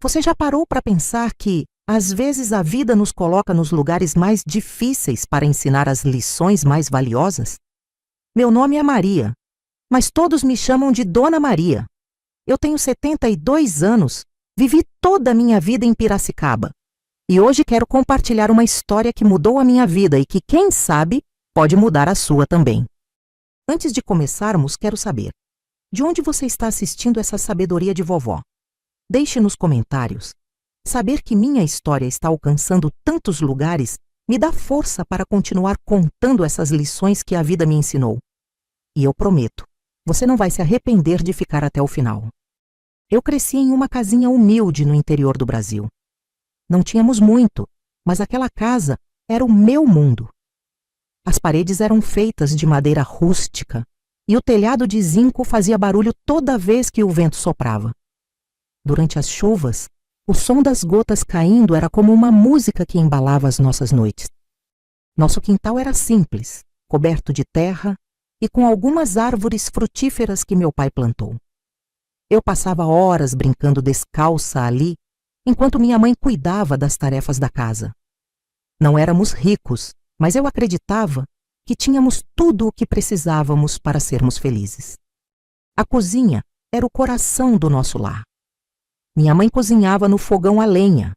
Você já parou para pensar que, às vezes, a vida nos coloca nos lugares mais difíceis para ensinar as lições mais valiosas? Meu nome é Maria, mas todos me chamam de Dona Maria. Eu tenho 72 anos, vivi toda a minha vida em Piracicaba. E hoje quero compartilhar uma história que mudou a minha vida e que, quem sabe, pode mudar a sua também. Antes de começarmos, quero saber, de onde você está assistindo essa sabedoria de vovó? Deixe nos comentários. Saber que minha história está alcançando tantos lugares me dá força para continuar contando essas lições que a vida me ensinou. E eu prometo, você não vai se arrepender de ficar até o final. Eu cresci em uma casinha humilde no interior do Brasil. Não tínhamos muito, mas aquela casa era o meu mundo. As paredes eram feitas de madeira rústica e o telhado de zinco fazia barulho toda vez que o vento soprava. Durante as chuvas, o som das gotas caindo era como uma música que embalava as nossas noites. Nosso quintal era simples, coberto de terra e com algumas árvores frutíferas que meu pai plantou. Eu passava horas brincando descalça ali, enquanto minha mãe cuidava das tarefas da casa. Não éramos ricos, mas eu acreditava que tínhamos tudo o que precisávamos para sermos felizes. A cozinha era o coração do nosso lar. Minha mãe cozinhava no fogão a lenha,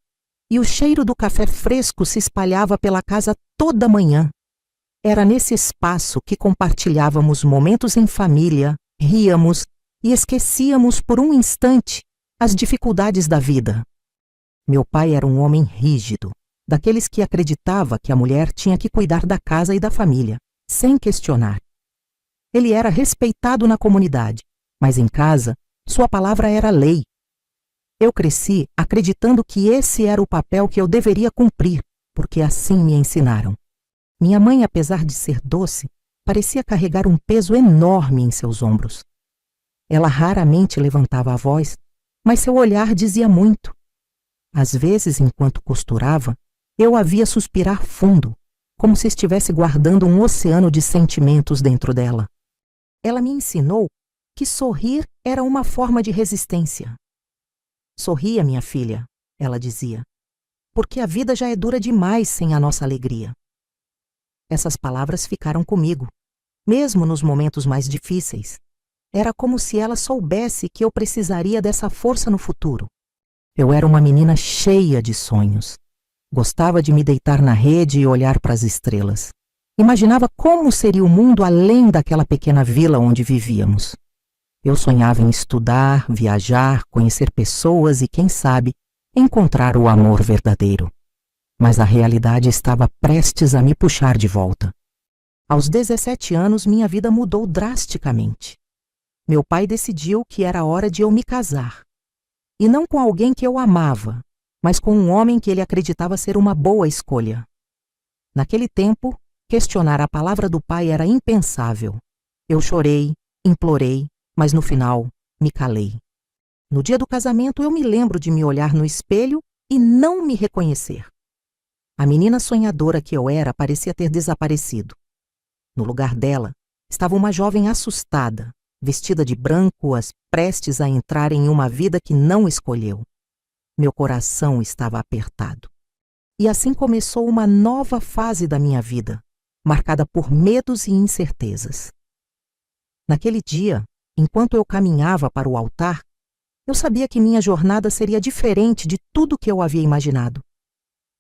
e o cheiro do café fresco se espalhava pela casa toda manhã. Era nesse espaço que compartilhávamos momentos em família, ríamos e esquecíamos por um instante as dificuldades da vida. Meu pai era um homem rígido, daqueles que acreditava que a mulher tinha que cuidar da casa e da família, sem questionar. Ele era respeitado na comunidade, mas em casa, sua palavra era lei. Eu cresci acreditando que esse era o papel que eu deveria cumprir, porque assim me ensinaram. Minha mãe, apesar de ser doce, parecia carregar um peso enorme em seus ombros. Ela raramente levantava a voz, mas seu olhar dizia muito. Às vezes, enquanto costurava, eu a via suspirar fundo, como se estivesse guardando um oceano de sentimentos dentro dela. Ela me ensinou que sorrir era uma forma de resistência. Sorria, minha filha, ela dizia, porque a vida já é dura demais sem a nossa alegria. Essas palavras ficaram comigo, mesmo nos momentos mais difíceis. Era como se ela soubesse que eu precisaria dessa força no futuro. Eu era uma menina cheia de sonhos. Gostava de me deitar na rede e olhar para as estrelas. Imaginava como seria o mundo além daquela pequena vila onde vivíamos. Eu sonhava em estudar, viajar, conhecer pessoas e, quem sabe, encontrar o amor verdadeiro. Mas a realidade estava prestes a me puxar de volta. Aos 17 anos, minha vida mudou drasticamente. Meu pai decidiu que era hora de eu me casar. E não com alguém que eu amava, mas com um homem que ele acreditava ser uma boa escolha. Naquele tempo, questionar a palavra do pai era impensável. Eu chorei, implorei, mas no final, me calei. No dia do casamento, eu me lembro de me olhar no espelho e não me reconhecer. A menina sonhadora que eu era parecia ter desaparecido. No lugar dela, estava uma jovem assustada, vestida de branco, prestes a entrar em uma vida que não escolheu. Meu coração estava apertado. E assim começou uma nova fase da minha vida, marcada por medos e incertezas. Naquele dia, enquanto eu caminhava para o altar, eu sabia que minha jornada seria diferente de tudo que eu havia imaginado.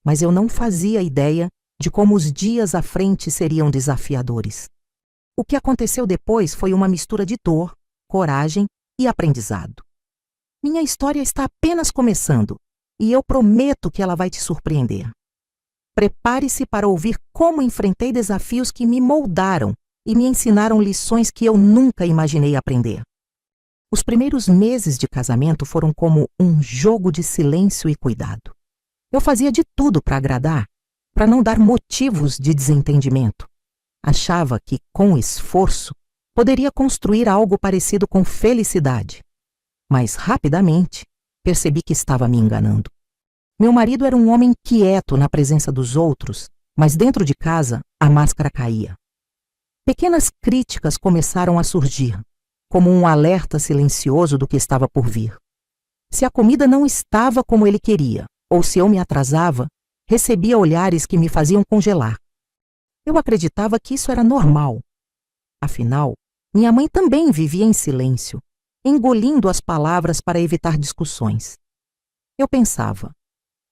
Mas eu não fazia ideia de como os dias à frente seriam desafiadores. O que aconteceu depois foi uma mistura de dor, coragem e aprendizado. Minha história está apenas começando e eu prometo que ela vai te surpreender. Prepare-se para ouvir como enfrentei desafios que me moldaram e me ensinaram lições que eu nunca imaginei aprender. Os primeiros meses de casamento foram como um jogo de silêncio e cuidado. Eu fazia de tudo para agradar, para não dar motivos de desentendimento. Achava que, com esforço, poderia construir algo parecido com felicidade. Mas, rapidamente, percebi que estava me enganando. Meu marido era um homem quieto na presença dos outros, mas dentro de casa a máscara caía. Pequenas críticas começaram a surgir, como um alerta silencioso do que estava por vir. Se a comida não estava como ele queria, ou se eu me atrasava, recebia olhares que me faziam congelar. Eu acreditava que isso era normal. Afinal, minha mãe também vivia em silêncio, engolindo as palavras para evitar discussões. Eu pensava,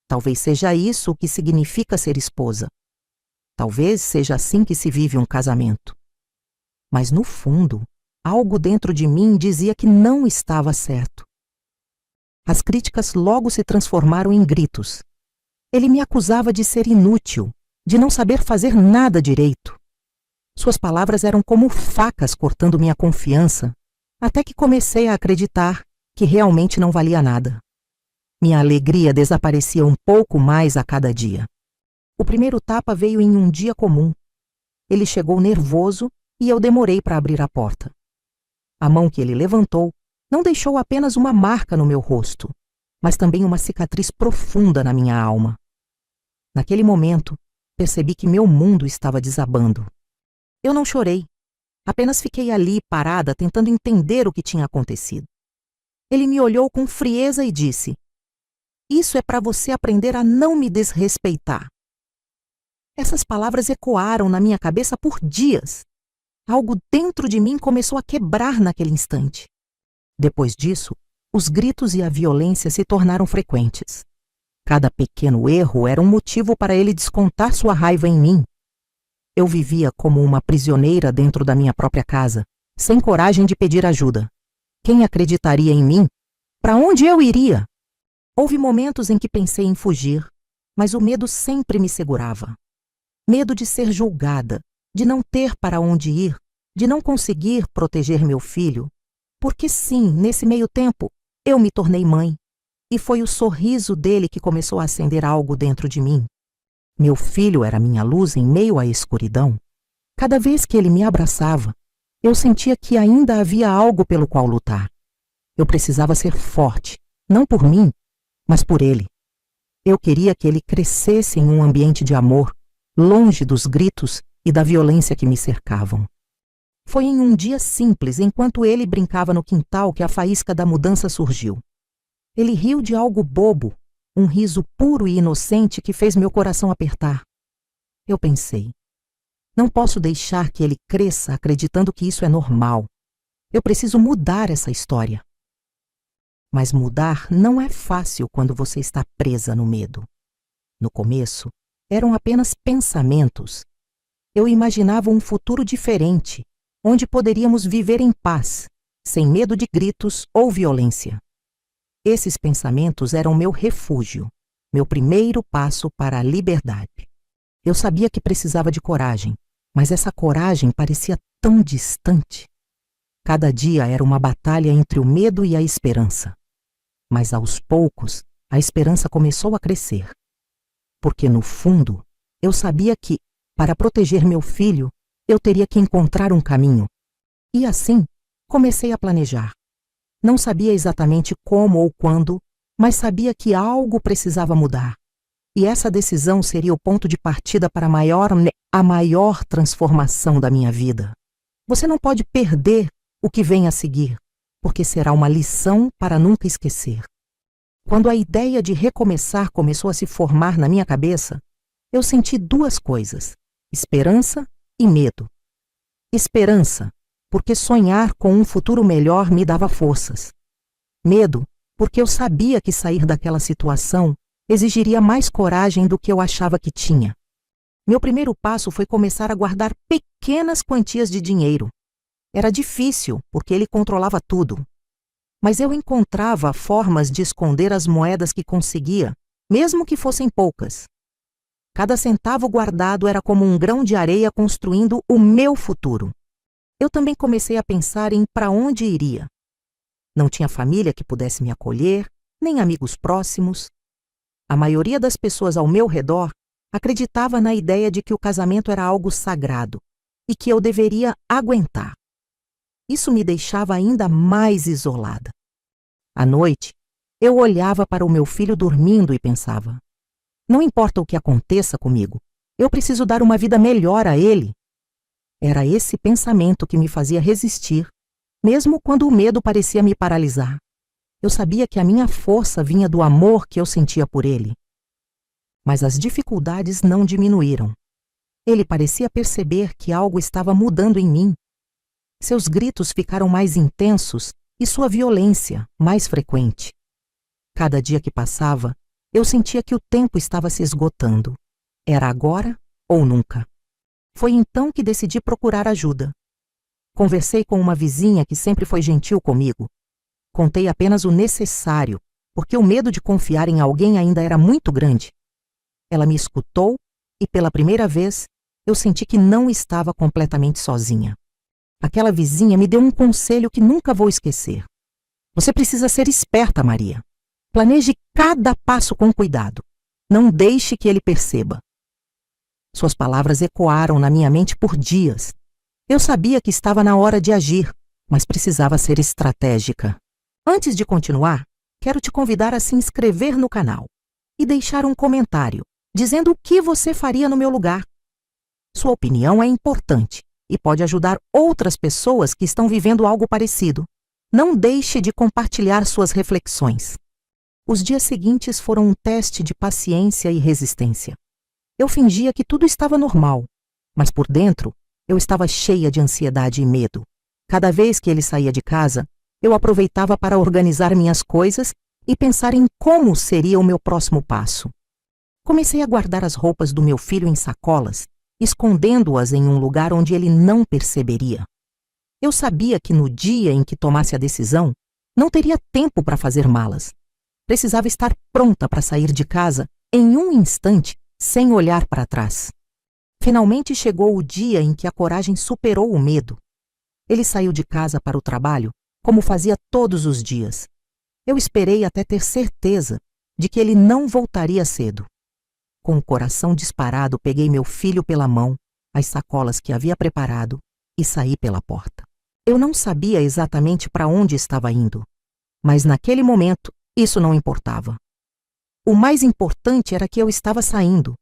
talvez seja isso o que significa ser esposa. Talvez seja assim que se vive um casamento. Mas no fundo, algo dentro de mim dizia que não estava certo. As críticas logo se transformaram em gritos. Ele me acusava de ser inútil, de não saber fazer nada direito. Suas palavras eram como facas cortando minha confiança, até que comecei a acreditar que realmente não valia nada. Minha alegria desaparecia um pouco mais a cada dia. O primeiro tapa veio em um dia comum. Ele chegou nervoso e eu demorei para abrir a porta. A mão que ele levantou não deixou apenas uma marca no meu rosto, mas também uma cicatriz profunda na minha alma. Naquele momento, percebi que meu mundo estava desabando. Eu não chorei, apenas fiquei ali parada tentando entender o que tinha acontecido. Ele me olhou com frieza e disse: "Isso é para você aprender a não me desrespeitar." Essas palavras ecoaram na minha cabeça por dias. Algo dentro de mim começou a quebrar naquele instante. Depois disso, os gritos e a violência se tornaram frequentes. Cada pequeno erro era um motivo para ele descontar sua raiva em mim. Eu vivia como uma prisioneira dentro da minha própria casa, sem coragem de pedir ajuda. Quem acreditaria em mim? Para onde eu iria? Houve momentos em que pensei em fugir, mas o medo sempre me segurava. Medo de ser julgada, de não ter para onde ir, de não conseguir proteger meu filho. Porque sim, nesse meio tempo, eu me tornei mãe. E foi o sorriso dele que começou a acender algo dentro de mim. Meu filho era minha luz em meio à escuridão. Cada vez que ele me abraçava, eu sentia que ainda havia algo pelo qual lutar. Eu precisava ser forte, não por mim, mas por ele. Eu queria que ele crescesse em um ambiente de amor, longe dos gritos e da violência que me cercavam. Foi em um dia simples, enquanto ele brincava no quintal, que a faísca da mudança surgiu. Ele riu de algo bobo, um riso puro e inocente que fez meu coração apertar. Eu pensei, não posso deixar que ele cresça acreditando que isso é normal. Eu preciso mudar essa história. Mas mudar não é fácil quando você está presa no medo. No começo, eram apenas pensamentos. Eu imaginava um futuro diferente, onde poderíamos viver em paz, sem medo de gritos ou violência. Esses pensamentos eram meu refúgio, meu primeiro passo para a liberdade. Eu sabia que precisava de coragem, mas essa coragem parecia tão distante. Cada dia era uma batalha entre o medo e a esperança. Mas aos poucos, a esperança começou a crescer. Porque no fundo, eu sabia que, para proteger meu filho, eu teria que encontrar um caminho. E assim, comecei a planejar. Não sabia exatamente como ou quando, mas sabia que algo precisava mudar. E essa decisão seria o ponto de partida para a maior transformação da minha vida. Você não pode perder o que vem a seguir, porque será uma lição para nunca esquecer. Quando a ideia de recomeçar começou a se formar na minha cabeça, eu senti duas coisas: esperança e medo. Esperança, porque sonhar com um futuro melhor me dava forças. Medo, porque eu sabia que sair daquela situação exigiria mais coragem do que eu achava que tinha. Meu primeiro passo foi começar a guardar pequenas quantias de dinheiro. Era difícil, porque ele controlava tudo. Mas eu encontrava formas de esconder as moedas que conseguia, mesmo que fossem poucas. Cada centavo guardado era como um grão de areia construindo o meu futuro. Eu também comecei a pensar em para onde iria. Não tinha família que pudesse me acolher, nem amigos próximos. A maioria das pessoas ao meu redor acreditava na ideia de que o casamento era algo sagrado e que eu deveria aguentar. Isso me deixava ainda mais isolada. À noite, eu olhava para o meu filho dormindo e pensava: não importa o que aconteça comigo, eu preciso dar uma vida melhor a ele. Era esse pensamento que me fazia resistir, mesmo quando o medo parecia me paralisar. Eu sabia que a minha força vinha do amor que eu sentia por ele. Mas as dificuldades não diminuíram. Ele parecia perceber que algo estava mudando em mim. Seus gritos ficaram mais intensos e sua violência mais frequente. Cada dia que passava, eu sentia que o tempo estava se esgotando. Era agora ou nunca. Foi então que decidi procurar ajuda. Conversei com uma vizinha que sempre foi gentil comigo. Contei apenas o necessário, porque o medo de confiar em alguém ainda era muito grande. Ela me escutou e, pela primeira vez, eu senti que não estava completamente sozinha. Aquela vizinha me deu um conselho que nunca vou esquecer. Você precisa ser esperta, Maria. Planeje cada passo com cuidado. Não deixe que ele perceba. Suas palavras ecoaram na minha mente por dias. Eu sabia que estava na hora de agir, mas precisava ser estratégica. Antes de continuar, quero te convidar a se inscrever no canal e deixar um comentário dizendo o que você faria no meu lugar. Sua opinião é importante e pode ajudar outras pessoas que estão vivendo algo parecido. Não deixe de compartilhar suas reflexões. Os dias seguintes foram um teste de paciência e resistência. Eu fingia que tudo estava normal, mas por dentro eu estava cheia de ansiedade e medo. Cada vez que ele saía de casa, eu aproveitava para organizar minhas coisas e pensar em como seria o meu próximo passo. Comecei a guardar as roupas do meu filho em sacolas, escondendo-as em um lugar onde ele não perceberia. Eu sabia que no dia em que tomasse a decisão, não teria tempo para fazer malas. Precisava estar pronta para sair de casa em um instante, sem olhar para trás. Finalmente chegou o dia em que a coragem superou o medo. Ele saiu de casa para o trabalho, como fazia todos os dias. Eu esperei até ter certeza de que ele não voltaria cedo. Com o coração disparado, peguei meu filho pela mão, as sacolas que havia preparado e saí pela porta. Eu não sabia exatamente para onde estava indo, mas naquele momento isso não importava. O mais importante era que eu estava saindo.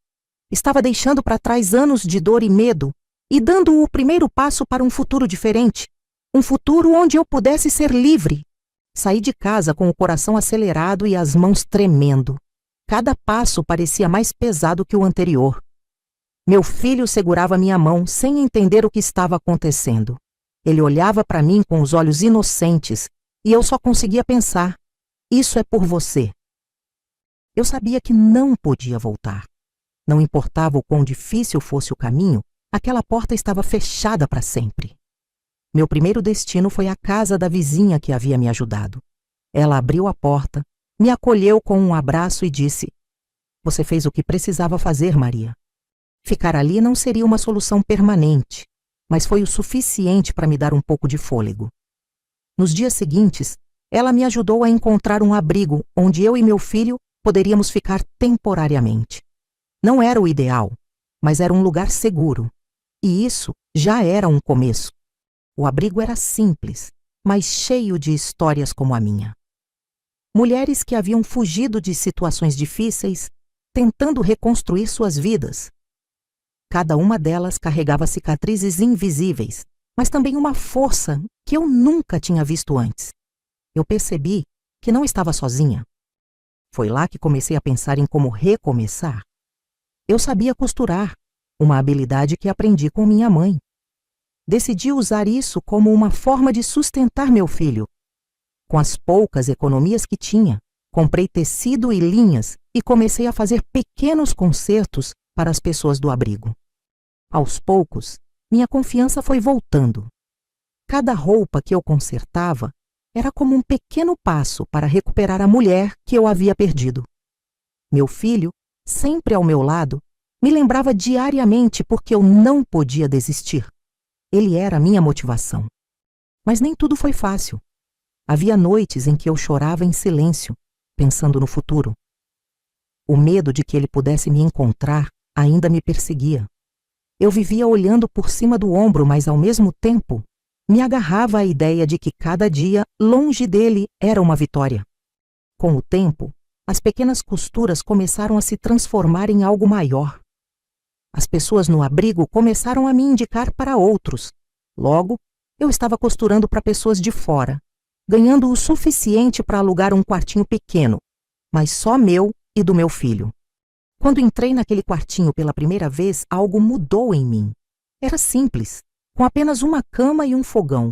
Estava deixando para trás anos de dor e medo e dando o primeiro passo para um futuro diferente, um futuro onde eu pudesse ser livre. Saí de casa com o coração acelerado e as mãos tremendo. Cada passo parecia mais pesado que o anterior. Meu filho segurava minha mão sem entender o que estava acontecendo. Ele olhava para mim com os olhos inocentes e eu só conseguia pensar: isso é por você. Eu sabia que não podia voltar. Não importava o quão difícil fosse o caminho, aquela porta estava fechada para sempre. Meu primeiro destino foi a casa da vizinha que havia me ajudado. Ela abriu a porta, me acolheu com um abraço e disse: "Você fez o que precisava fazer, Maria." Ficar ali não seria uma solução permanente, mas foi o suficiente para me dar um pouco de fôlego. Nos dias seguintes, ela me ajudou a encontrar um abrigo onde eu e meu filho poderíamos ficar temporariamente. Não era o ideal, mas era um lugar seguro. E isso já era um começo. O abrigo era simples, mas cheio de histórias como a minha. Mulheres que haviam fugido de situações difíceis, tentando reconstruir suas vidas. Cada uma delas carregava cicatrizes invisíveis, mas também uma força que eu nunca tinha visto antes. Eu percebi que não estava sozinha. Foi lá que comecei a pensar em como recomeçar. Eu sabia costurar, uma habilidade que aprendi com minha mãe. Decidi usar isso como uma forma de sustentar meu filho. Com as poucas economias que tinha, comprei tecido e linhas e comecei a fazer pequenos consertos para as pessoas do abrigo. Aos poucos, minha confiança foi voltando. Cada roupa que eu consertava era como um pequeno passo para recuperar a mulher que eu havia perdido. Meu filho, sempre ao meu lado, me lembrava diariamente porque eu não podia desistir. Ele era a minha motivação. Mas nem tudo foi fácil. Havia noites em que eu chorava em silêncio, pensando no futuro. O medo de que ele pudesse me encontrar ainda me perseguia. Eu vivia olhando por cima do ombro, mas ao mesmo tempo me agarrava à ideia de que cada dia longe dele era uma vitória. Com o tempo, as pequenas costuras começaram a se transformar em algo maior. As pessoas no abrigo começaram a me indicar para outros. Logo, eu estava costurando para pessoas de fora. ganhando o suficiente para alugar um quartinho pequeno, mas só meu e do meu filho. Quando entrei naquele quartinho pela primeira vez, algo mudou em mim. Era simples, com apenas uma cama e um fogão,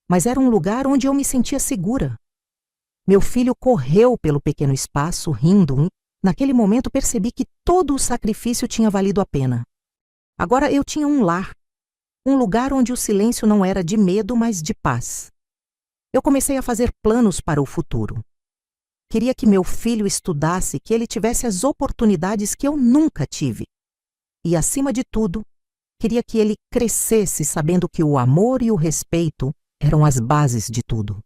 mas era um lugar onde eu me sentia segura. Meu filho correu pelo pequeno espaço, rindo, e, naquele momento percebi que todo o sacrifício tinha valido a pena. Agora eu tinha um lar, um lugar onde o silêncio não era de medo, mas de paz. Eu comecei a fazer planos para o futuro. Queria que meu filho estudasse, que ele tivesse as oportunidades que eu nunca tive. E, acima de tudo, queria que ele crescesse sabendo que o amor e o respeito eram as bases de tudo.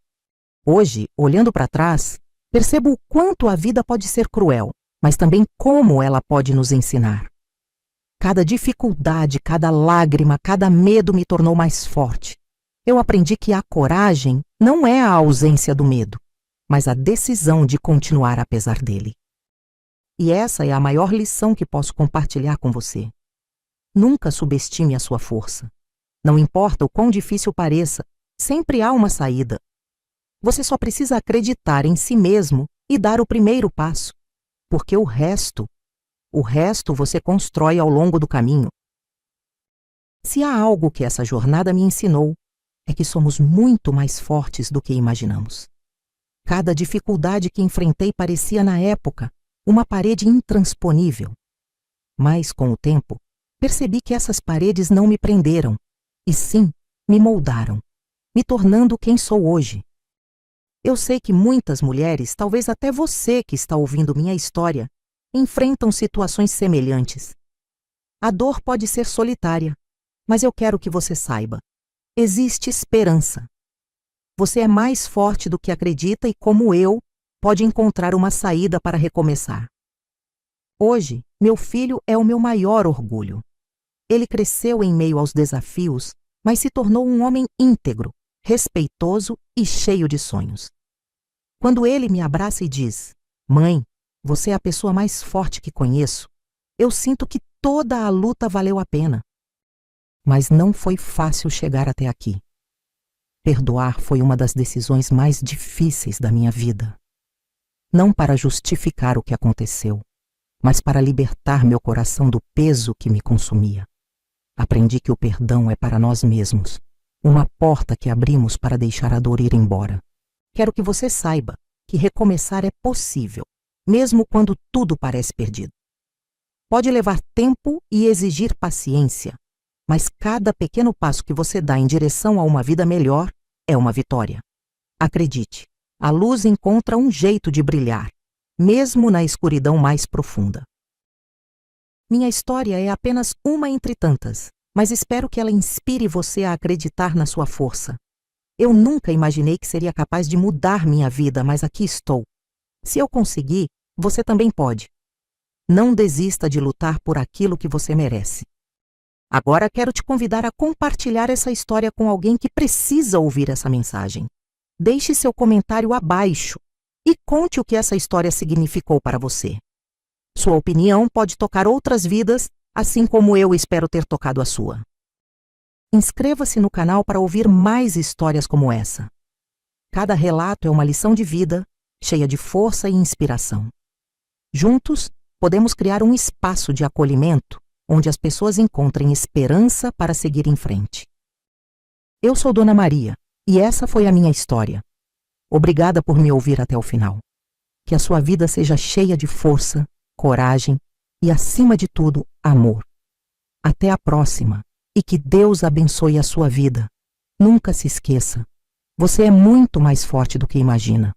Hoje, olhando para trás, percebo o quanto a vida pode ser cruel, mas também como ela pode nos ensinar. Cada dificuldade, cada lágrima, cada medo me tornou mais forte. Eu aprendi que a coragem não é a ausência do medo, mas a decisão de continuar apesar dele. E essa é a maior lição que posso compartilhar com você. Nunca subestime a sua força. Não importa o quão difícil pareça, sempre há uma saída. Você só precisa acreditar em si mesmo e dar o primeiro passo, porque o resto você constrói ao longo do caminho. Se há algo que essa jornada me ensinou, é que somos muito mais fortes do que imaginamos. Cada dificuldade que enfrentei parecia, na época, uma parede intransponível. Mas, com o tempo, percebi que essas paredes não me prenderam, e sim me moldaram, me tornando quem sou hoje. Eu sei que muitas mulheres, talvez até você que está ouvindo minha história, enfrentam situações semelhantes. A dor pode ser solitária, mas eu quero que você saiba: existe esperança. Você é mais forte do que acredita e, como eu, pode encontrar uma saída para recomeçar. Hoje, meu filho é o meu maior orgulho. Ele cresceu em meio aos desafios, mas se tornou um homem íntegro, respeitoso e cheio de sonhos. Quando ele me abraça e diz: "Mãe, você é a pessoa mais forte que conheço", eu sinto que toda a luta valeu a pena. Mas não foi fácil chegar até aqui. Perdoar foi uma das decisões mais difíceis da minha vida. Não para justificar o que aconteceu, mas para libertar meu coração do peso que me consumia. Aprendi que o perdão é para nós mesmos, uma porta que abrimos para deixar a dor ir embora. Quero que você saiba que recomeçar é possível, mesmo quando tudo parece perdido. Pode levar tempo e exigir paciência, mas cada pequeno passo que você dá em direção a uma vida melhor é uma vitória. Acredite, a luz encontra um jeito de brilhar, mesmo na escuridão mais profunda. Minha história é apenas uma entre tantas, mas espero que ela inspire você a acreditar na sua força. Eu nunca imaginei que seria capaz de mudar minha vida, mas aqui estou. Se eu conseguir, você também pode. Não desista de lutar por aquilo que você merece. Agora quero te convidar a compartilhar essa história com alguém que precisa ouvir essa mensagem. Deixe seu comentário abaixo e conte o que essa história significou para você. Sua opinião pode tocar outras vidas, assim como eu espero ter tocado a sua. Inscreva-se no canal para ouvir mais histórias como essa. Cada relato é uma lição de vida, cheia de força e inspiração. Juntos, podemos criar um espaço de acolhimento onde as pessoas encontrem esperança para seguir em frente. Eu sou Dona Maria e essa foi a minha história. Obrigada por me ouvir até o final. Que a sua vida seja cheia de força, coragem e, acima de tudo, amor. Até a próxima e que Deus abençoe a sua vida. Nunca se esqueça, você é muito mais forte do que imagina.